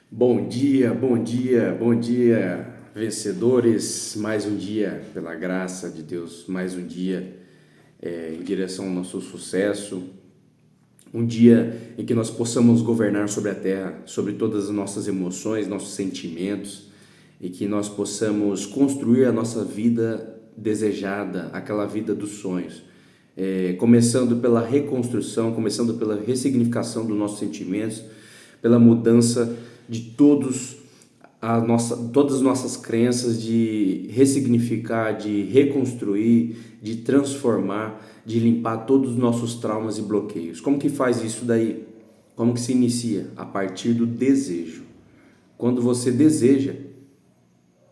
Bom dia, bom dia, bom dia, vencedores. Mais um dia, pela graça de Deus, mais um dia em direção ao nosso sucesso. Um dia em que nós possamos governar sobre a terra, sobre todas as nossas emoções, nossos sentimentos, e que nós possamos construir a nossa vida desejada, aquela vida dos sonhos. Começando pela reconstrução, começando pela ressignificação dos nossos sentimentos, pela mudança de todas as nossas crenças, de ressignificar, de reconstruir, de transformar, de limpar todos os nossos traumas e bloqueios. Como que faz isso daí? Como que se inicia? A partir do desejo. Quando você deseja,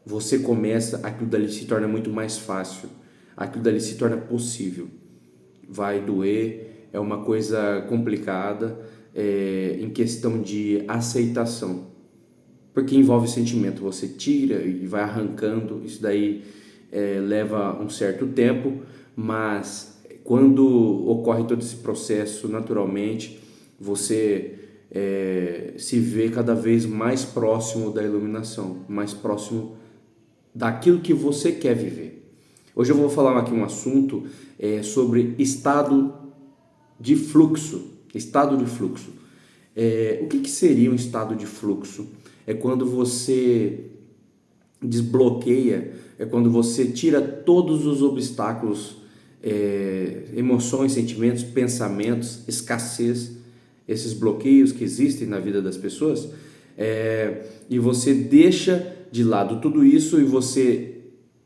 você começa, aquilo dali se torna muito mais fácil, aquilo dali se torna possível. Vai doer, é uma coisa complicada, em questão de aceitação, porque envolve sentimento, você tira e vai arrancando, isso daí leva um certo tempo, mas quando ocorre todo esse processo naturalmente, você se vê cada vez mais próximo da iluminação, mais próximo daquilo que você quer viver. Hoje eu vou falar aqui um assunto sobre estado de fluxo. Estado de fluxo. O que seria um estado de fluxo? É quando você desbloqueia, é quando você tira todos os obstáculos, emoções, sentimentos, pensamentos, escassez, esses bloqueios que existem na vida das pessoas, e você deixa de lado tudo isso e você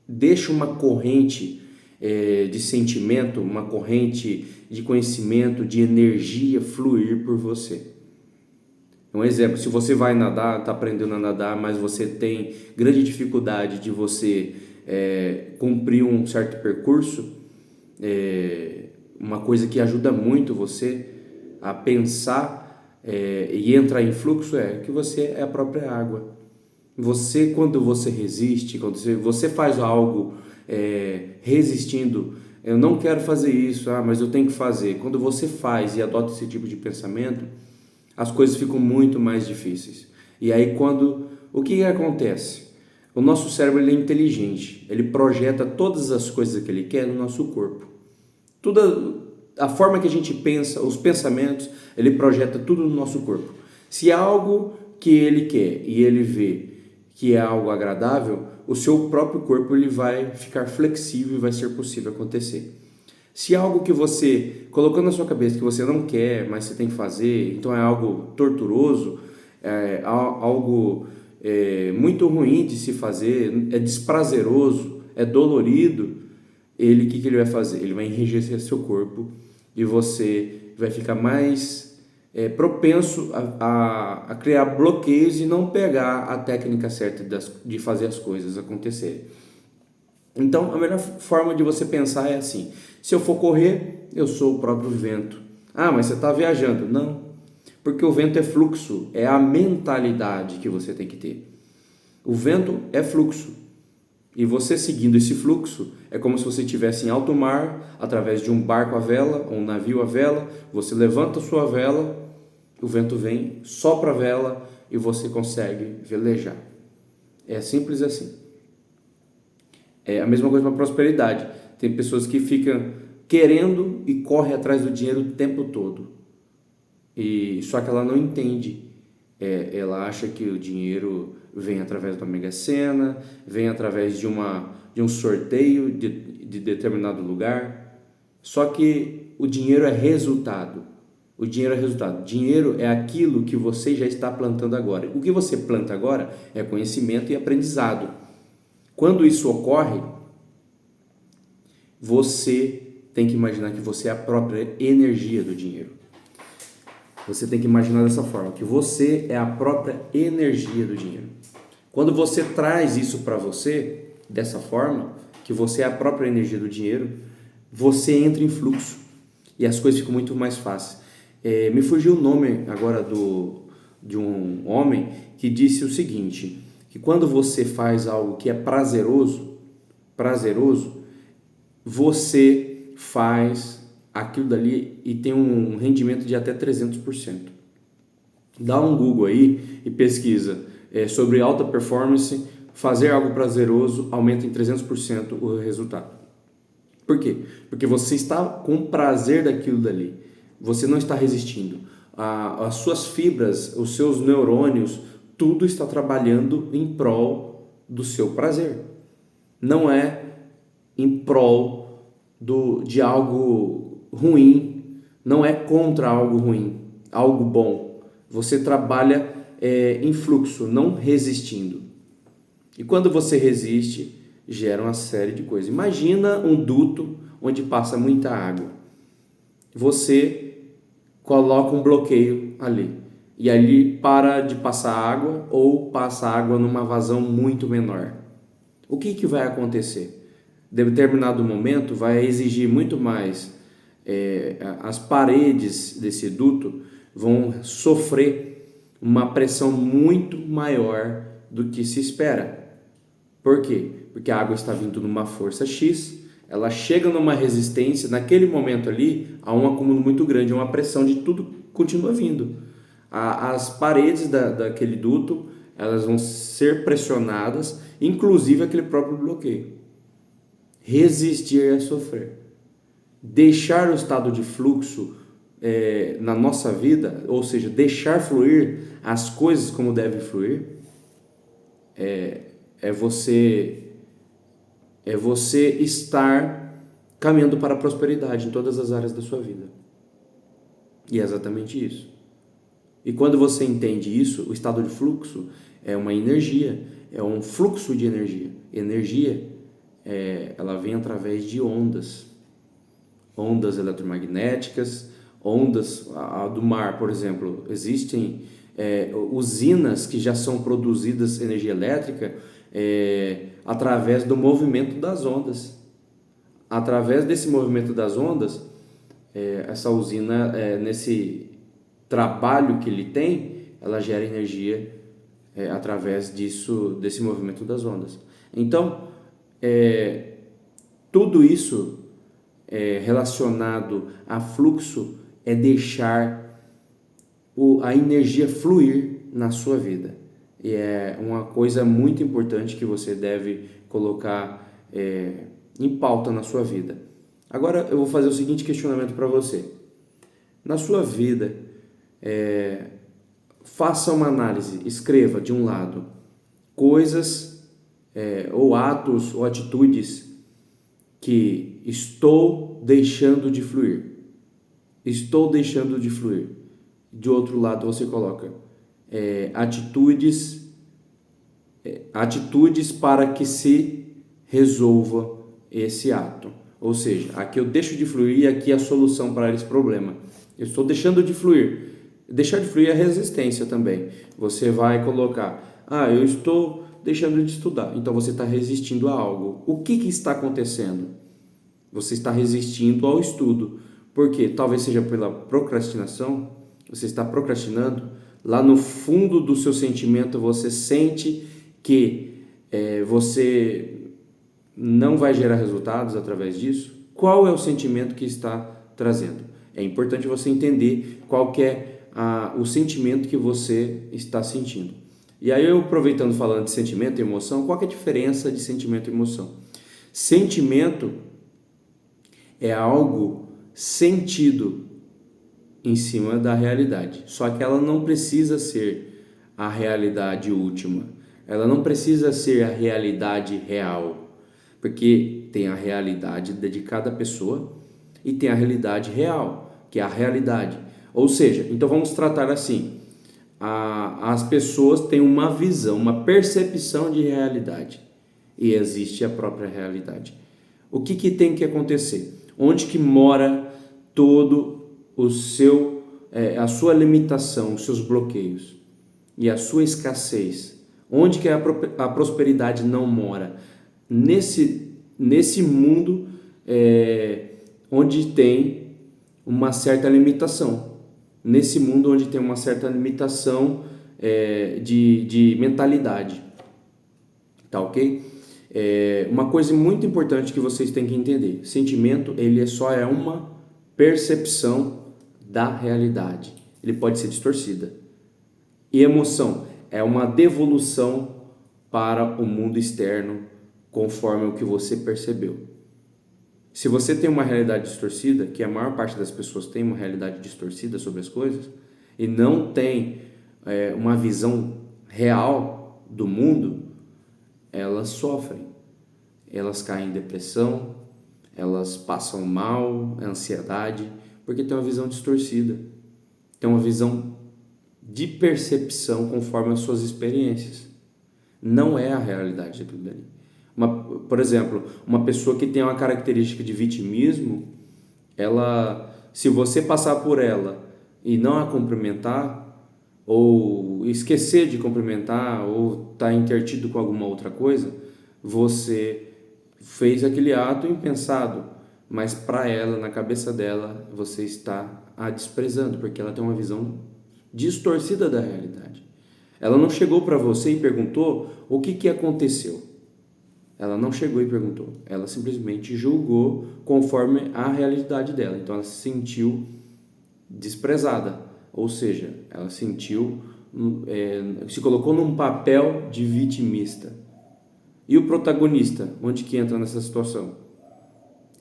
deixa uma corrente de sentimento, uma corrente de conhecimento, de energia fluir por você. Um exemplo, se você vai nadar, está aprendendo a nadar, mas você tem grande dificuldade de você cumprir um certo percurso, uma coisa que ajuda muito você a pensar e entrar em fluxo é que você é a própria água. Você, quando você resiste, quando você faz algo resistindo, eu não quero fazer isso, mas eu tenho que fazer. Quando você faz e adota esse tipo de pensamento, as coisas ficam muito mais difíceis. E aí o que acontece? O nosso cérebro ele é inteligente, ele projeta todas as coisas que ele quer no nosso corpo. Toda a forma que a gente pensa, os pensamentos, ele projeta tudo no nosso corpo. Se é algo que ele quer e ele vê que é algo agradável, o seu próprio corpo ele vai ficar flexível e vai ser possível acontecer. Se é algo que você colocou na sua cabeça que você não quer, mas você tem que fazer, então é algo torturoso, algo muito ruim de se fazer, é desprazeroso, é dolorido, o que ele vai fazer? Ele vai enrijecer seu corpo e você vai ficar mais propenso a criar bloqueios e não pegar a técnica certa de fazer as coisas acontecerem. Então, a melhor forma de você pensar é assim: se eu for correr, eu sou o próprio vento. Ah, mas você está viajando. Não, porque o vento é fluxo, é a mentalidade que você tem que ter. O vento é fluxo. E você seguindo esse fluxo, é como se você estivesse em alto mar, através de um barco à vela, um navio à vela, você levanta a sua vela, o vento vem, sopra a vela e você consegue velejar. É simples assim. É a mesma coisa para a prosperidade. Tem pessoas que ficam querendo e correm atrás do dinheiro o tempo todo. Só que ela não entende. Ela acha que o dinheiro vem através da Mega Sena, vem através de um sorteio de determinado lugar. Só que o dinheiro é resultado. O dinheiro é resultado. Dinheiro é aquilo que você já está plantando agora. O que você planta agora é conhecimento e aprendizado. Quando isso ocorre, você tem que imaginar que você é a própria energia do dinheiro. Você tem que imaginar dessa forma, que você é a própria energia do dinheiro. Quando você traz isso para você, dessa forma, que você é a própria energia do dinheiro, você entra em fluxo e as coisas ficam muito mais fáceis. Me fugiu o nome agora de um homem que disse o seguinte, que quando você faz algo que é prazeroso, você faz aquilo dali e tem um rendimento de até 300%. Dá um Google aí e pesquisa sobre alta performance, fazer algo prazeroso aumenta em 300% o resultado. Por quê? Porque você está com prazer daquilo dali. Você não está resistindo. As suas fibras, os seus neurônios, tudo está trabalhando em prol do seu prazer. Não é em prol de algo ruim, não é contra algo ruim, algo bom. Você trabalha em fluxo, não resistindo. E quando você resiste, gera uma série de coisas. Imagina um duto onde passa muita água. Você coloca um bloqueio ali. E ali para de passar água ou passa água numa vazão muito menor. O que vai acontecer? Em determinado momento vai exigir muito mais. As paredes desse duto vão sofrer uma pressão muito maior do que se espera. Por quê? Porque a água está vindo numa força X, ela chega numa resistência, naquele momento ali, há um acúmulo muito grande, uma pressão de tudo continua vindo. As paredes daquele duto, elas vão ser pressionadas, inclusive aquele próprio bloqueio. Resistir é sofrer. Deixar o estado de fluxo na nossa vida, ou seja, deixar fluir as coisas como devem fluir, é você estar caminhando para a prosperidade em todas as áreas da sua vida. E é exatamente isso. E quando você entende isso, o estado de fluxo é uma energia, é um fluxo de energia. Energia, ela vem através de ondas eletromagnéticas, ondas do mar, por exemplo. Existem usinas que já são produzidas energia elétrica através do movimento das ondas. Através desse movimento das ondas, essa usina, nesse trabalho que ele tem, ela gera energia através desse movimento das ondas. Então, tudo isso relacionado a fluxo é deixar a energia fluir na sua vida. E é uma coisa muito importante que você deve colocar em pauta na sua vida. Agora eu vou fazer o seguinte questionamento para você. Na sua vida, faça uma análise, escreva de um lado coisas ou atos ou atitudes que estou deixando de fluir. Estou deixando de fluir. De outro lado você coloca atitudes para que se resolva esse ato. Ou seja, aqui eu deixo de fluir e aqui é a solução para esse problema. Eu estou deixando de fluir. Deixar de fluir é resistência também. Você vai colocar, eu estou deixando de estudar. Então você está resistindo a algo. O que está acontecendo? Você está resistindo ao estudo. Por quê? Talvez seja pela procrastinação. Você está procrastinando. Lá no fundo do seu sentimento você sente que você não vai gerar resultados através disso. Qual é o sentimento que está trazendo? É importante você entender qual que é o sentimento que você está sentindo. E aí eu aproveitando falando de sentimento e emoção, qual que é a diferença de sentimento e emoção? Sentimento é algo sentido em cima da realidade, só que ela não precisa ser a realidade última, ela não precisa ser a realidade real, porque tem a realidade de cada pessoa e tem a realidade real, que é a realidade. Ou seja, então vamos tratar assim, as pessoas têm uma visão, uma percepção de realidade e existe a própria realidade. O que tem que acontecer? Onde que mora todo a sua limitação, os seus bloqueios e a sua escassez? Onde que a prosperidade não mora? Nesse mundo onde tem uma certa limitação. Nesse mundo onde tem uma certa limitação de mentalidade. Tá ok? Uma coisa muito importante que vocês têm que entender. Sentimento, ele só é uma percepção da realidade. Ele pode ser distorcida. E emoção é uma devolução para o mundo externo, conforme o que você percebeu. Se você tem uma realidade distorcida, que a maior parte das pessoas tem uma realidade distorcida sobre as coisas, e não tem uma visão real do mundo, elas sofrem, elas caem em depressão, elas passam mal, ansiedade, porque tem uma visão distorcida, tem uma visão de percepção conforme as suas experiências. Não é a realidade daquilo dali. Por exemplo, uma pessoa que tem uma característica de vitimismo, ela, se você passar por ela e não a cumprimentar, ou esquecer de cumprimentar, ou estar intertido com alguma outra coisa, você fez aquele ato impensado, mas para ela, na cabeça dela, você está a desprezando, porque ela tem uma visão distorcida da realidade. Ela não chegou para você e perguntou o que aconteceu. Ela não chegou e perguntou. Ela simplesmente julgou conforme a realidade dela. Então ela se sentiu desprezada. Ou seja, ela sentiu, se colocou num papel de vitimista. E o protagonista, onde que entra nessa situação?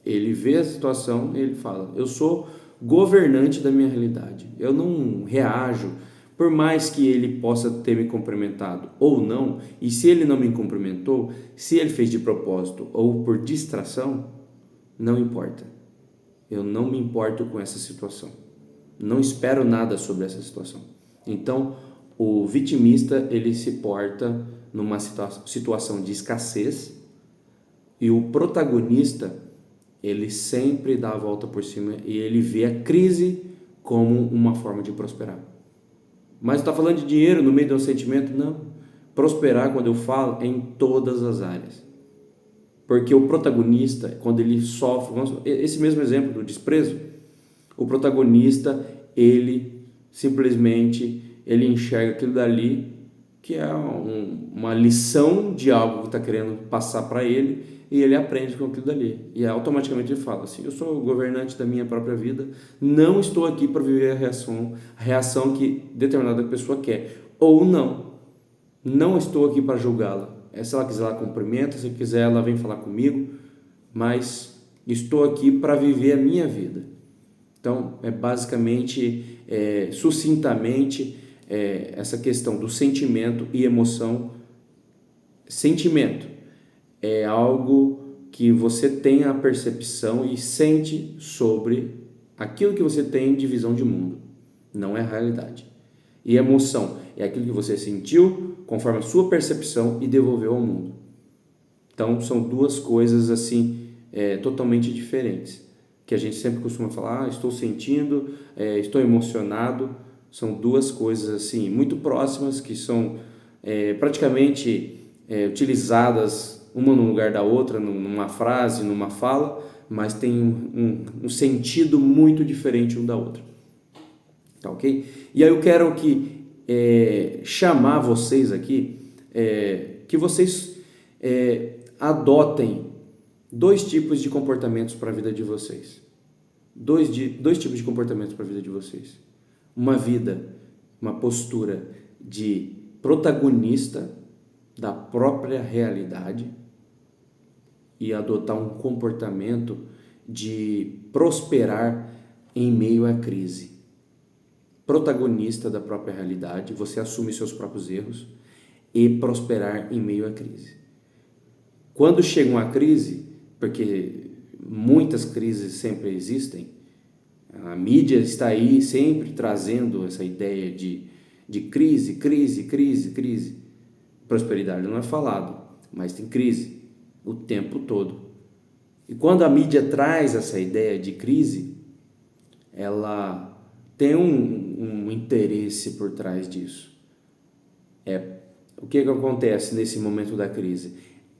Ele vê a situação e ele fala: eu sou governante da minha realidade. Eu não reajo. Por mais que ele possa ter me cumprimentado ou não, e se ele não me cumprimentou, se ele fez de propósito ou por distração, não importa. Eu não me importo com essa situação. Não espero nada sobre essa situação. Então, o vitimista, ele se porta numa situação de escassez, e o protagonista, ele sempre dá a volta por cima e ele vê a crise como uma forma de prosperar. Mas está falando de dinheiro no meio de um sentimento? Não. Prosperar, quando eu falo, é em todas as áreas. Porque o protagonista, quando ele sofre, esse mesmo exemplo do desprezo, o protagonista, ele simplesmente ele enxerga aquilo dali, que é uma lição de algo que está querendo passar para ele, e ele aprende com aquilo dali. E automaticamente ele fala assim: eu sou o governante da minha própria vida, não estou aqui para viver a reação que determinada pessoa quer, ou não estou aqui para julgá-la. Se ela quiser, ela cumprimenta, se quiser, ela vem falar comigo, mas estou aqui para viver a minha vida. Então, é basicamente, sucintamente, essa questão do sentimento e emoção. Sentimento é algo que você tem a percepção e sente sobre aquilo que você tem de visão de mundo, não é a realidade. E emoção é aquilo que você sentiu conforme a sua percepção e devolveu ao mundo. Então são duas coisas assim totalmente diferentes, que a gente sempre costuma falar: estou sentindo, estou emocionado. São duas coisas assim muito próximas, que são praticamente utilizadas uma no lugar da outra, numa frase, numa fala, mas tem um sentido muito diferente um da outra. Tá ok? E aí eu quero chamar vocês aqui, que vocês adotem dois tipos de comportamentos para a vida de vocês. Dois tipos de comportamentos para a vida de vocês. Uma postura de protagonista da própria realidade, e adotar um comportamento de prosperar em meio à crise. Protagonista da própria realidade, você assume seus próprios erros, e prosperar em meio à crise. Quando chega uma crise, porque muitas crises sempre existem, a mídia está aí sempre trazendo essa ideia de crise. Prosperidade não é falado, mas tem crise o tempo todo. E quando a mídia traz essa ideia de crise, ela tem um interesse por trás disso. O que acontece nesse momento da crise?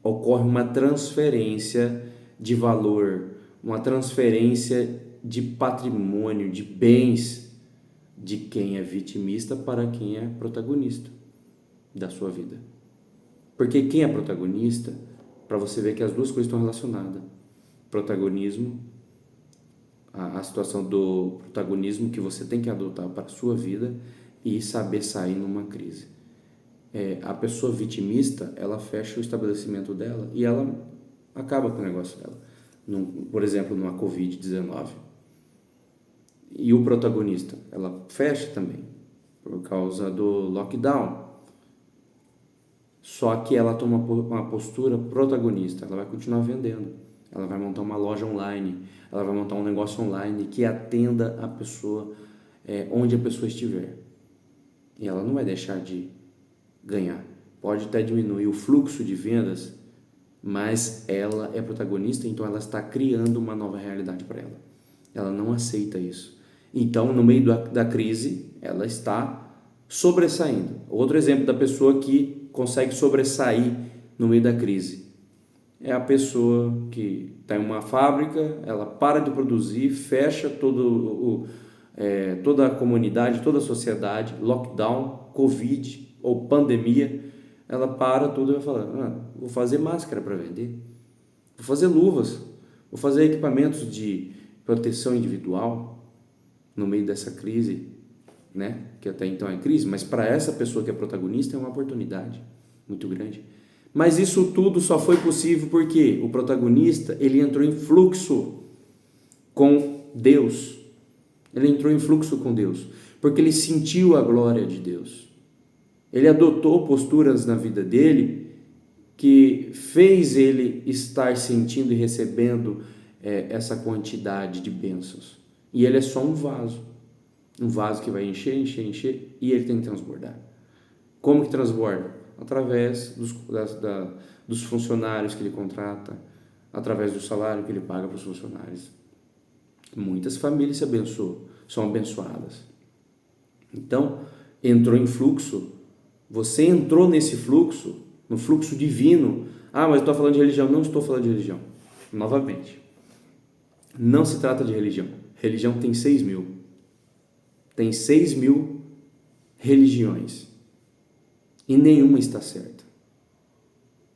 Ocorre uma transferência de valor, uma transferência de patrimônio, de bens, de quem é vitimista para quem é protagonista da sua vida. Porque quem é protagonista, para você ver que as duas coisas estão relacionadas. Protagonismo, a situação do protagonismo que você tem que adotar para a sua vida, e saber sair numa crise. A pessoa vitimista, ela fecha o estabelecimento dela e ela acaba com o negócio dela. Por exemplo, numa Covid-19. E o protagonista, ela fecha também, por causa do lockdown. Só que ela toma uma postura protagonista, ela vai continuar vendendo. Ela vai montar uma loja online, ela vai montar um negócio online que atenda a pessoa onde a pessoa estiver. E ela não vai deixar de ganhar. Pode até diminuir o fluxo de vendas, mas ela é protagonista, então ela está criando uma nova realidade para ela. Ela não aceita isso. Então, no meio da crise, ela está sobressaindo. Outro exemplo da pessoa que consegue sobressair no meio da crise é a pessoa que está em uma fábrica, ela para de produzir, fecha toda a comunidade, toda a sociedade, lockdown, Covid ou pandemia, ela para tudo e vai falar, vou fazer máscara para vender, vou fazer luvas, vou fazer equipamentos de proteção individual no meio dessa crise, né? Que até então é crise, mas para essa pessoa que é protagonista é uma oportunidade muito grande. Mas isso tudo só foi possível porque o protagonista, ele entrou em fluxo com Deus. Ele entrou em fluxo com Deus, porque ele sentiu a glória de Deus. Ele adotou posturas na vida dele que fez ele estar sentindo e recebendo essa quantidade de bênçãos. E ele é só um vaso que vai encher, e ele tem que transbordar. Como que transborda? Através dos funcionários que ele contrata, através do salário que ele paga para os funcionários. Muitas famílias se abençoam, são abençoadas. Então, entrou em fluxo, você entrou nesse fluxo, no fluxo divino. Mas eu estou falando de religião. Não estou falando de religião. Novamente, não se trata de religião. Religião tem 6.000. Tem 6.000 religiões. E nenhuma está certa.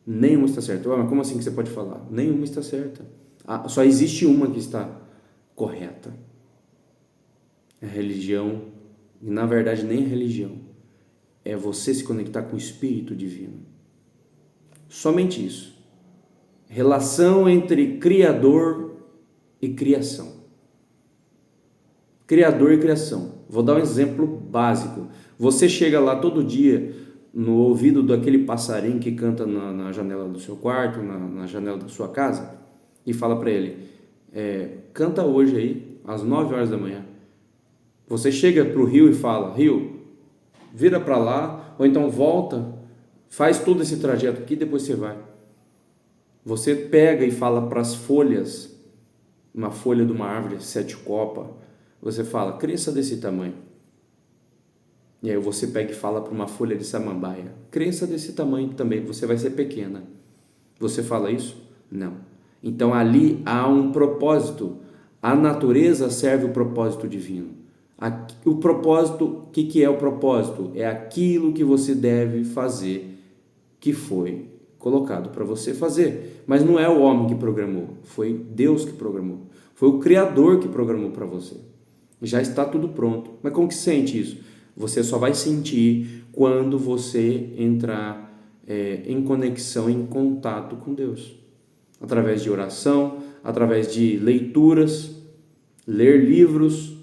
Nenhuma está certa. Mas como assim que você pode falar? Nenhuma está certa. Só existe uma que está correta. A religião, e na verdade nem a religião, é você se conectar com o Espírito Divino. Somente isso. Relação entre Criador e criação. Criador e criação. Vou dar um exemplo básico. Você chega lá todo dia no ouvido daquele passarinho que canta na janela do seu quarto, na janela da sua casa, e fala para ele, canta hoje aí, às 9 horas da manhã. Você chega para o rio e fala, rio, vira para lá, ou então volta, faz todo esse trajeto aqui, depois você vai. Você pega e fala para as folhas, uma folha de uma árvore 7 copas, você fala, cresça desse tamanho. E aí você pega e fala para uma folha de samambaia, cresça desse tamanho também, você vai ser pequena. Você fala isso? Não. Então ali há um propósito. A natureza serve o propósito divino. O propósito, o que é o propósito? É aquilo que você deve fazer, que foi colocado para você fazer. Mas não é o homem que programou, foi Deus que programou. Foi o Criador que programou para você. Já está tudo pronto. Mas como que sente isso? Você só vai sentir quando você entrar em conexão, em contato com Deus. Através de oração, através de leituras, ler livros,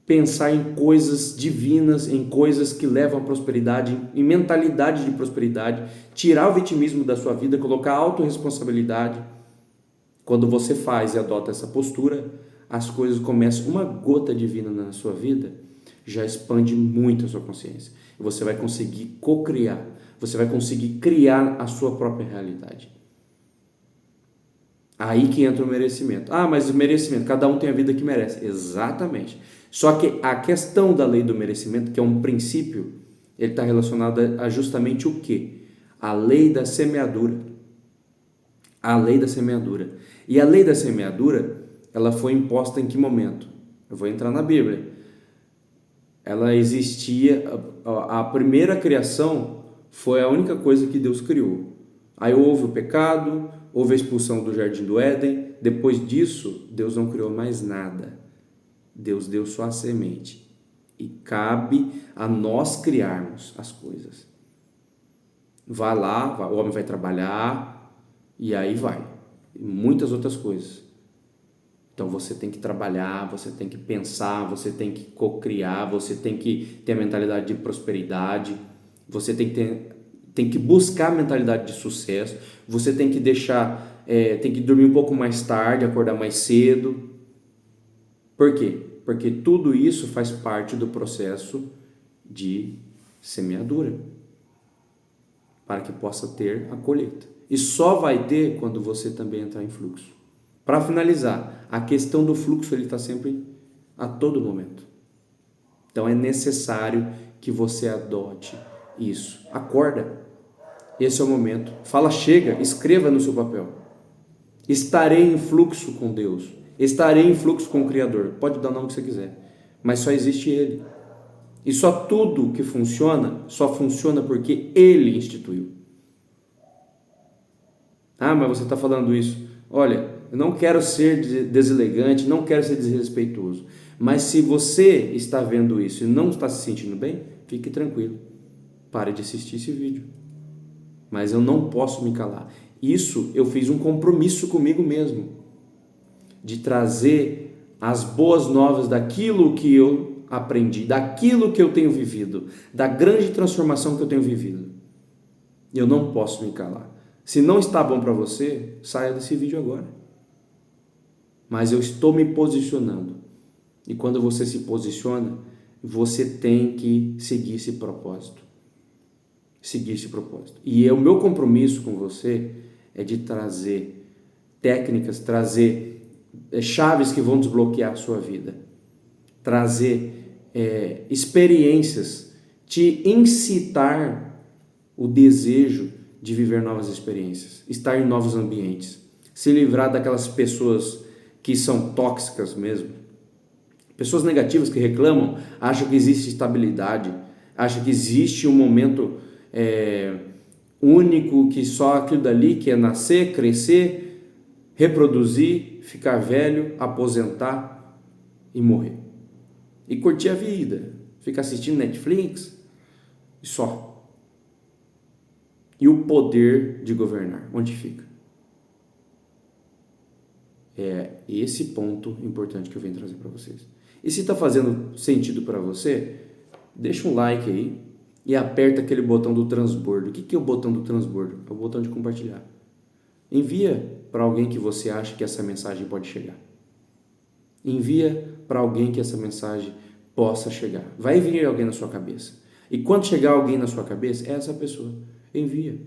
pensar em coisas divinas, em coisas que levam à prosperidade, em mentalidade de prosperidade, tirar o vitimismo da sua vida, colocar a autorresponsabilidade. Quando você faz e adota essa postura, as coisas começam, uma gota divina na sua vida já expande muito a sua consciência. E você vai conseguir co-criar, você vai conseguir criar a sua própria realidade. Aí que entra o merecimento. Mas o merecimento, cada um tem a vida que merece. Exatamente. Só que a questão da lei do merecimento, que é um princípio, ele está relacionado a justamente o quê? A lei da semeadura. A lei da semeadura. E a lei da semeadura, ela foi imposta em que momento? Eu vou entrar na Bíblia. Ela existia, a primeira criação foi a única coisa que Deus criou. Aí houve o pecado, houve a expulsão do Jardim do Éden. Depois disso, Deus não criou mais nada. Deus deu só a semente. E cabe a nós criarmos as coisas. Vai lá, o homem vai trabalhar e aí vai. E muitas outras coisas. Então você tem que trabalhar, você tem que pensar, você tem que cocriar, você tem que ter a mentalidade de prosperidade, você tem que buscar a mentalidade de sucesso, você tem que tem que dormir um pouco mais tarde, acordar mais cedo. Por quê? Porque tudo isso faz parte do processo de semeadura, para que possa ter a colheita. E só vai ter quando você também entrar em fluxo. Para finalizar, a questão do fluxo ele está sempre a todo momento. Então é necessário que você adote isso. Acorda. Esse é o momento. Fala, chega, escreva no seu papel. Estarei em fluxo com Deus. Estarei em fluxo com o Criador. Pode dar o nome que você quiser. Mas só existe Ele. E só tudo que funciona, só funciona porque Ele instituiu. Ah, mas você está falando isso. Olha, eu não quero ser deselegante, não quero ser desrespeitoso. Mas se você está vendo isso e não está se sentindo bem, fique tranquilo. Pare de assistir esse vídeo. Mas eu não posso me calar. Isso eu fiz um compromisso comigo mesmo. De trazer as boas novas daquilo que eu aprendi, daquilo que eu tenho vivido, da grande transformação que eu tenho vivido. E eu não posso me calar. Se não está bom para você, saia desse vídeo agora. Mas eu estou me posicionando. E quando você se posiciona, você tem que seguir esse propósito. Seguir esse propósito. E o meu compromisso com você é de trazer técnicas, trazer chaves que vão desbloquear a sua vida. Trazer experiências, te incitar o desejo de viver novas experiências, estar em novos ambientes, se livrar daquelas pessoas que são tóxicas mesmo, pessoas negativas que reclamam, acham que existe estabilidade, acham que existe um momento único, que só aquilo dali que é nascer, crescer, reproduzir, ficar velho, aposentar e morrer. E curtir a vida, ficar assistindo Netflix e só. E o poder de governar, onde fica? É esse ponto importante que eu venho trazer para vocês. E se está fazendo sentido para você, deixa um like aí e aperta aquele botão do transbordo. O que é o botão do transbordo? É o botão de compartilhar. Envia para alguém que você acha que essa mensagem pode chegar. Envia para alguém que essa mensagem possa chegar. Vai vir alguém na sua cabeça. E quando chegar alguém na sua cabeça, é essa pessoa. Envia.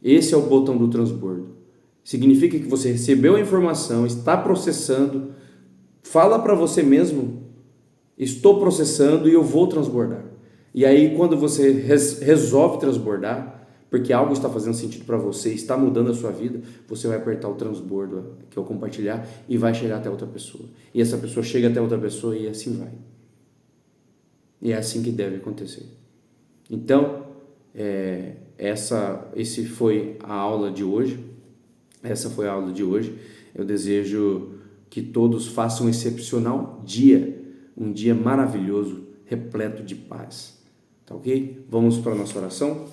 Esse é o botão do transbordo. Significa que você recebeu a informação, está processando, fala para você mesmo, estou processando e eu vou transbordar. E aí quando você resolve transbordar, porque algo está fazendo sentido para você, está mudando a sua vida, você vai apertar o transbordo, que é o compartilhar, e vai chegar até outra pessoa. E essa pessoa chega até outra pessoa e assim vai. E é assim que deve acontecer. Então, esse foi a aula de hoje. Essa foi a aula de hoje. Eu desejo que todos façam um excepcional dia, um dia maravilhoso, repleto de paz. Tá ok? Vamos para a nossa oração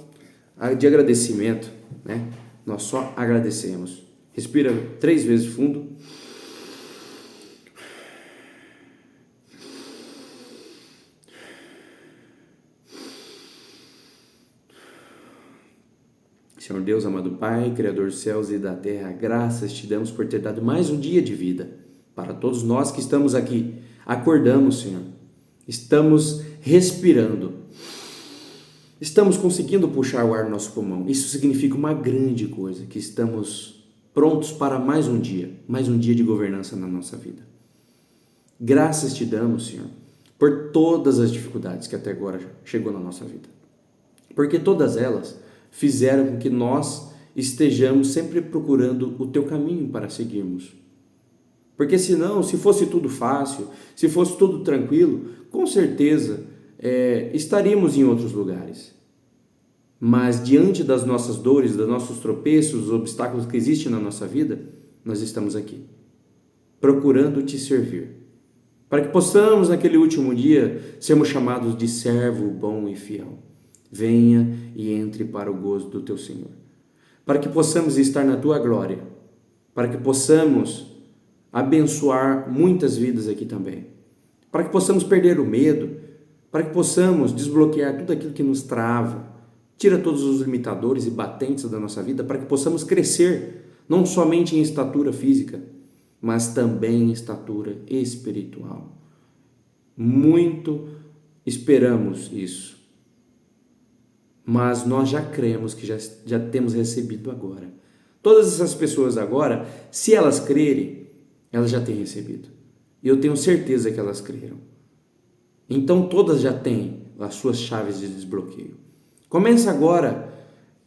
de agradecimento, né? Nós só agradecemos. Respira 3 vezes fundo. Senhor Deus, amado Pai, Criador dos céus e da terra, graças te damos por ter dado mais um dia de vida para todos nós que estamos aqui. Acordamos, Senhor, estamos respirando, estamos conseguindo puxar o ar no nosso pulmão. Isso significa uma grande coisa, que estamos prontos para mais um dia de governança na nossa vida. Graças te damos, Senhor, por todas as dificuldades que até agora chegou na nossa vida, porque todas elas fizeram com que nós estejamos sempre procurando o teu caminho para seguirmos. Porque senão, se fosse tudo fácil, se fosse tudo tranquilo, com certeza estaríamos em outros lugares. Mas diante das nossas dores, dos nossos tropeços, os obstáculos que existem na nossa vida, nós estamos aqui, procurando te servir, para que possamos naquele último dia sermos chamados de servo bom e fiel. Venha e entre para o gozo do teu Senhor. Para que possamos estar na tua glória, para que possamos abençoar muitas vidas aqui também, para que possamos perder o medo, para que possamos desbloquear tudo aquilo que nos trava, tira todos os limitadores e batentes da nossa vida, para que possamos crescer, não somente em estatura física, mas também em estatura espiritual. Muito esperamos isso, mas nós já cremos que já temos recebido agora. Todas essas pessoas agora, se elas crerem, elas já têm recebido. E eu tenho certeza que elas creram. Então todas já têm as suas chaves de desbloqueio. Começa agora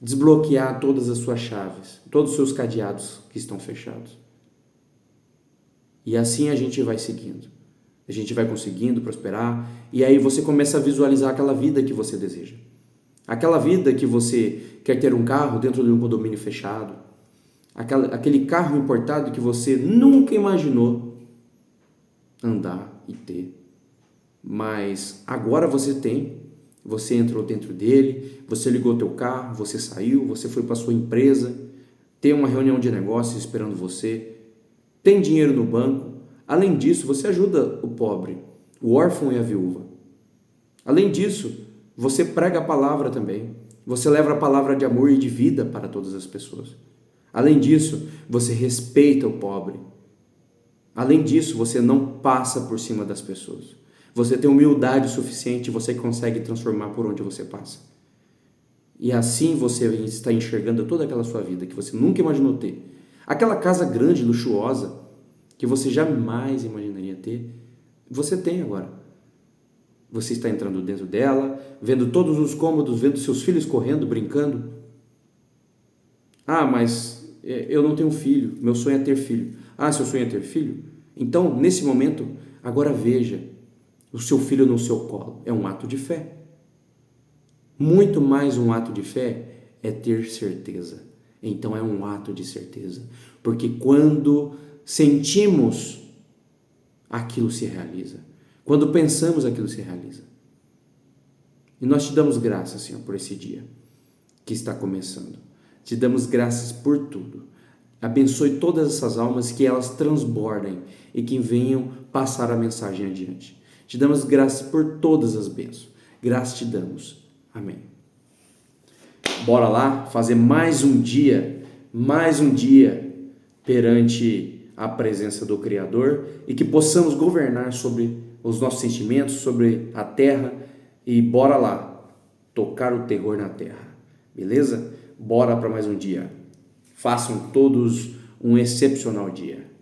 a desbloquear todas as suas chaves, todos os seus cadeados que estão fechados. E assim a gente vai seguindo. A gente vai conseguindo prosperar. E aí você começa a visualizar aquela vida que você deseja. Aquela vida que você quer ter um carro dentro de um condomínio fechado. Aquele carro importado que você nunca imaginou andar e ter. Mas agora você tem. Você entrou dentro dele, você ligou o teu carro, você saiu, você foi para a sua empresa, tem uma reunião de negócios esperando você, tem dinheiro no banco. Além disso, você ajuda o pobre, o órfão e a viúva. Além disso, você prega a palavra também. Você leva a palavra de amor e de vida para todas as pessoas. Além disso, você respeita o pobre. Além disso, você não passa por cima das pessoas. Você tem humildade suficiente, você consegue transformar por onde você passa. E assim você está enxergando toda aquela sua vida que você nunca imaginou ter. Aquela casa grande, luxuosa, que você jamais imaginaria ter, você tem agora. Você está entrando dentro dela, vendo todos os cômodos, vendo seus filhos correndo, brincando. Ah, mas eu não tenho filho, meu sonho é ter filho. Ah, seu sonho é ter filho? Então, nesse momento, agora veja o seu filho no seu colo. É um ato de fé. Muito mais um ato de fé é ter certeza. Então é um ato de certeza. Porque quando sentimos, aquilo se realiza. Quando pensamos, aquilo se realiza. E nós te damos graças, Senhor, por esse dia que está começando. Te damos graças por tudo. Abençoe todas essas almas, que elas transbordem e que venham passar a mensagem adiante. Te damos graças por todas as bênçãos. Graças te damos. Amém. Bora lá fazer mais um dia perante a presença do Criador e que possamos governar sobre os nossos sentimentos, sobre a terra, e bora lá tocar o terror na terra. Beleza? Bora para mais um dia. Façam todos um excepcional dia.